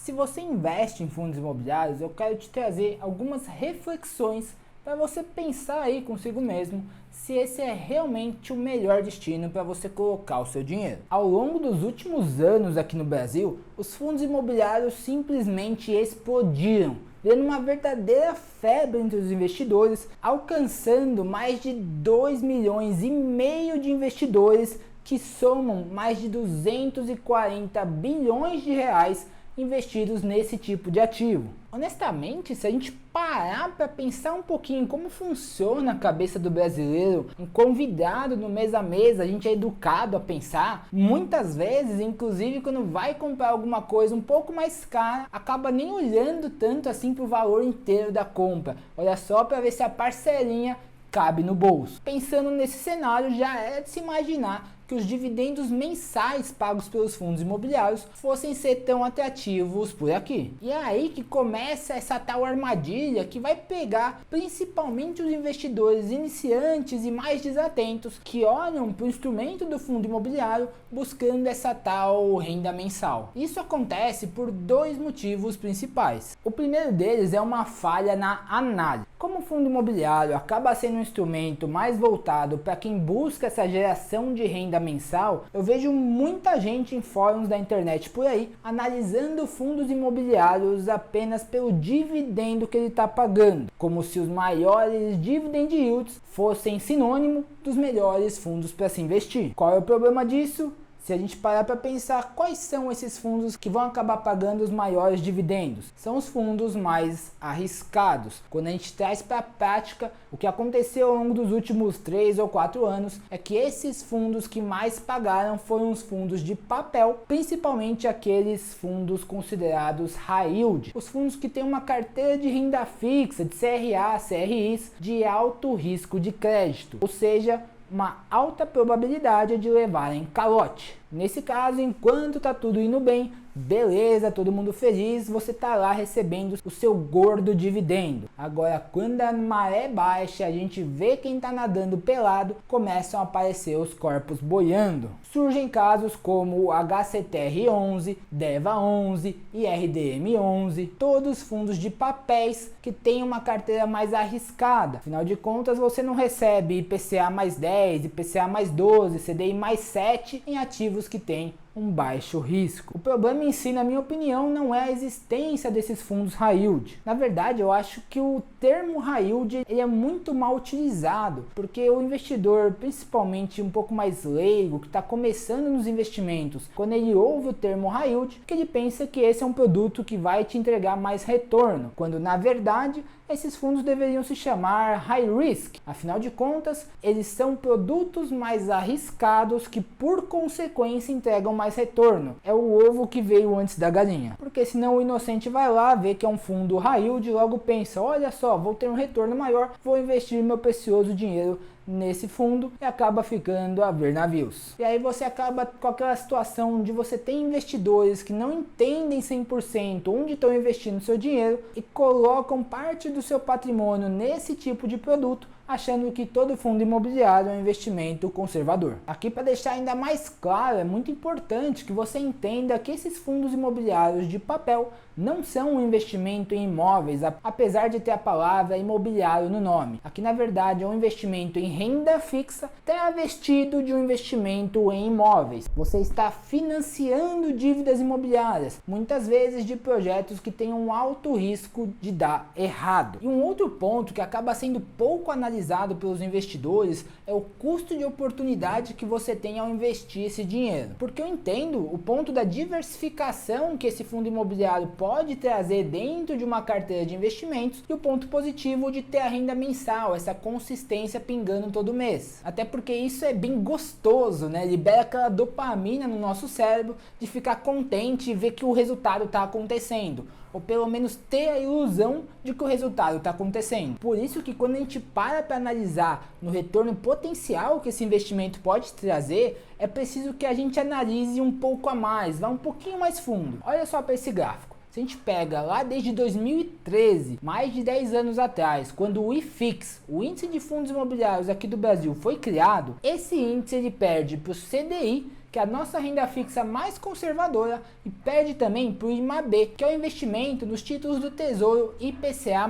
Se você investe em fundos imobiliários, eu quero te trazer algumas reflexões para você pensar aí consigo mesmo se esse é realmente o melhor destino para você colocar o seu dinheiro. Ao longo dos últimos anos aqui no Brasil, os fundos imobiliários simplesmente explodiram, dando uma verdadeira febre entre os investidores, alcançando mais de 2,5 milhões de investidores que somam mais de 240 bilhões de reais investidos nesse tipo de ativo. Honestamente, se a gente parar para pensar um pouquinho como funciona a cabeça do brasileiro, um convidado no mês a mês, a gente é educado a pensar, muitas vezes, inclusive quando vai comprar alguma coisa um pouco mais cara, acaba nem olhando tanto assim para o valor inteiro da compra, olha só para ver se a parcelinha cabe no bolso. Pensando nesse cenário, já é de se imaginar que os dividendos mensais pagos pelos fundos imobiliários fossem ser tão atrativos por aqui. E é aí que começa essa tal armadilha que vai pegar principalmente os investidores iniciantes e mais desatentos que olham para o instrumento do fundo imobiliário buscando essa tal renda mensal. Isso acontece por dois motivos principais. O primeiro deles é uma falha na análise. Como o fundo imobiliário acaba sendo um instrumento mais voltado para quem busca essa geração de renda mensal, eu vejo muita gente em fóruns da internet por aí analisando fundos imobiliários apenas pelo dividendo que ele está pagando, como se os maiores dividend yields fossem sinônimo dos melhores fundos para se investir. Qual é o problema disso? Se a gente parar para pensar, quais são esses fundos que vão acabar pagando os maiores dividendos? São os fundos mais arriscados. Quando a gente traz para a prática, o que aconteceu ao longo dos últimos 3 ou 4 anos é que esses fundos que mais pagaram foram os fundos de papel, principalmente aqueles fundos considerados high yield, os fundos que têm uma carteira de renda fixa, de CRA, CRIs, de alto risco de crédito, ou seja, uma alta probabilidade de levarem calote. Nesse caso, enquanto tá tudo indo bem, beleza, todo mundo feliz, você tá lá recebendo o seu gordo dividendo. Agora, quando a maré baixa, a gente vê quem tá nadando pelado, começam a aparecer os corpos boiando. Surgem casos como o HCTR11, DEVA11 e RDM11, todos fundos de papéis que têm uma carteira mais arriscada. Afinal de contas, você não recebe IPCA mais 10, IPCA mais 12, CDI mais 7 em ativos que têm um baixo risco. O problema em si, na minha opinião, não é a existência desses fundos high yield. Na verdade, eu acho que o termo high yield ele é muito mal utilizado, porque o investidor, principalmente um pouco mais leigo, que está começando nos investimentos, quando ele ouve o termo high yield, que ele pensa que esse é um produto que vai te entregar mais retorno, quando na verdade esses fundos deveriam se chamar high risk. Afinal de contas, eles são produtos mais arriscados que por consequência entregam mais retorno. É o ovo que veio antes da galinha. Porque senão o inocente vai lá, vê que é um fundo high yield e logo pensa, olha só, vou ter um retorno maior, vou investir meu precioso dinheiro nesse fundo e acaba ficando a ver navios. E aí você acaba com aquela situação de você ter investidores que não entendem 100% onde estão investindo seu dinheiro e colocam parte do seu patrimônio nesse tipo de produto, achando que todo fundo imobiliário é um investimento conservador. Aqui, para deixar ainda mais claro, é muito importante que você entenda que esses fundos imobiliários de papel não são um investimento em imóveis, apesar de ter a palavra imobiliário no nome. Aqui, na verdade, é um investimento em renda fixa travestido de um investimento em imóveis. Você está financiando dívidas imobiliárias, muitas vezes de projetos que têm um alto risco de dar errado. E um outro ponto que acaba sendo pouco analisado pelos investidores é o custo de oportunidade que você tem ao investir esse dinheiro. Porque eu entendo o ponto da diversificação que esse fundo imobiliário pode trazer dentro de uma carteira de investimentos e o ponto positivo de ter a renda mensal, essa consistência pingando todo mês. Até porque isso é bem gostoso, né? Libera aquela dopamina no nosso cérebro de ficar contente e ver que o resultado está acontecendo. Ou pelo menos ter a ilusão de que o resultado está acontecendo. Por isso que quando a gente para analisar no retorno potencial que esse investimento pode trazer, é preciso que a gente analise um pouco a mais, vá um pouquinho mais fundo. Olha só para esse gráfico. Se a gente pega lá desde 2013, mais de 10 anos atrás, quando o IFIX, o Índice de Fundos Imobiliários aqui do Brasil, foi criado, esse índice ele perde para o CDI, que é a nossa renda fixa mais conservadora, e perde também para o IMAB, que é o investimento nos títulos do Tesouro IPCA+.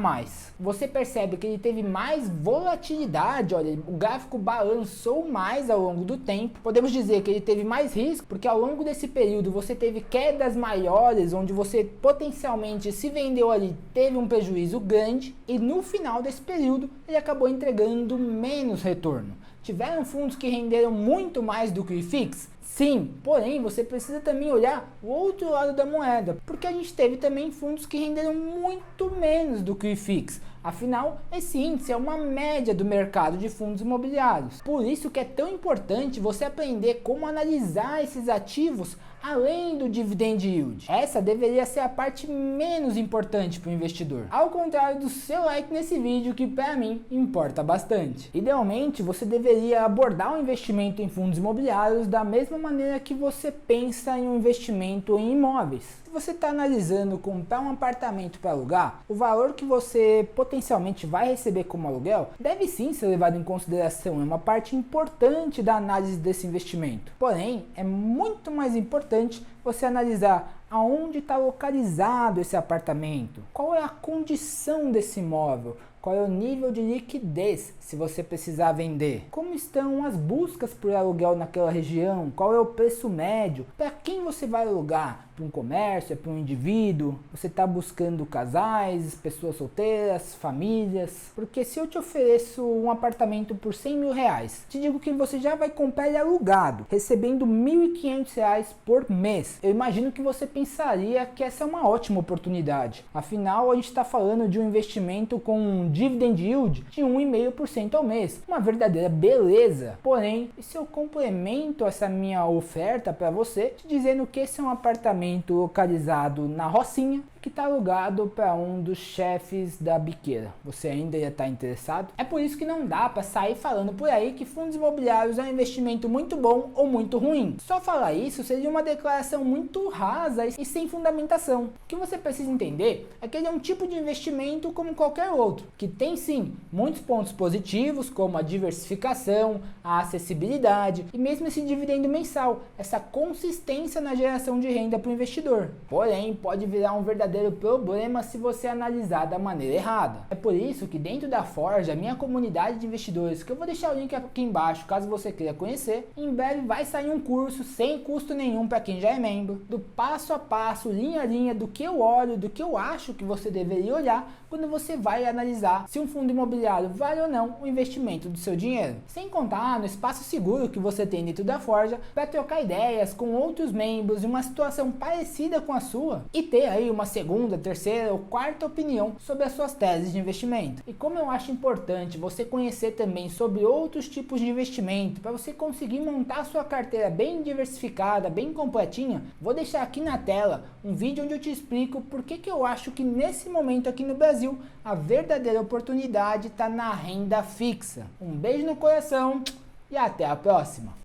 Você percebe que ele teve mais volatilidade, olha, o gráfico balançou mais ao longo do tempo. Podemos dizer que ele teve mais risco, porque ao longo desse período você teve quedas maiores, onde você potencialmente se vendeu ali, teve um prejuízo grande, e no final desse período ele acabou entregando menos retorno. Tiveram fundos que renderam muito mais do que o IFIX? Sim, porém você precisa também olhar o outro lado da moeda, porque a gente teve também fundos que renderam muito menos do que o IFIX. Afinal, esse índice é uma média do mercado de fundos imobiliários. Por isso que é tão importante você aprender como analisar esses ativos além do dividend yield. Essa deveria ser a parte menos importante para o investidor, ao contrário do seu like nesse vídeo, que para mim importa bastante. Idealmente, você deveria abordar o investimento em fundos imobiliários da mesma maneira que você pensa em um investimento em imóveis. Se você está analisando comprar um apartamento para alugar, o valor que você potencialmente vai receber como aluguel deve sim ser levado em consideração, é uma parte importante da análise desse investimento. Porém, é muito mais importante você analisar aonde está localizado esse apartamento, qual é a condição desse imóvel, qual é o nível de liquidez se você precisar vender, como estão as buscas por aluguel naquela região, qual é o preço médio, para quem você vai alugar, para um comércio, é para um indivíduo, você está buscando casais, pessoas solteiras, famílias, porque se eu te ofereço um apartamento por 100 mil reais, te digo que você já vai comprar ele alugado, recebendo R$ 1.500 por mês, eu imagino que você pensaria que essa é uma ótima oportunidade, afinal a gente está falando de um investimento com um dividend yield de 1,5% ao mês, uma verdadeira beleza. Porém, e se eu complemento essa minha oferta para você, te dizendo que esse é um apartamento localizado na Rocinha, que está alugado para um dos chefes da biqueira, você ainda ia estar interessado? É por isso que não dá para sair falando por aí que fundos imobiliários é um investimento muito bom ou muito ruim. Só falar isso seria uma declaração muito rasa e sem fundamentação. O que você precisa entender é que ele é um tipo de investimento como qualquer outro, que tem sim muitos pontos positivos, como a diversificação, a acessibilidade e mesmo esse dividendo mensal, essa consistência na geração de renda para o investidor. Porém, pode virar um verdadeiro problema se você analisar da maneira errada. É por isso que dentro da Forge, a minha comunidade de investidores, que eu vou deixar o link aqui embaixo caso você queira conhecer, em breve vai sair um curso sem custo nenhum para quem já é membro, do passo a passo, linha a linha, do que eu olho, do que eu acho que você deveria olhar quando você vai analisar se um fundo imobiliário vale ou não o investimento do seu dinheiro. Sem contar no espaço seguro que você tem dentro da Forja para trocar ideias com outros membros em uma situação parecida com a sua e ter aí uma segunda, terceira ou quarta opinião sobre as suas teses de investimento. E como eu acho importante você conhecer também sobre outros tipos de investimento para você conseguir montar a sua carteira bem diversificada, bem completinha, vou deixar aqui na tela um vídeo onde eu te explico por que eu acho que nesse momento aqui no Brasil a verdadeira oportunidade está na renda fixa. Um beijo no coração e até a próxima!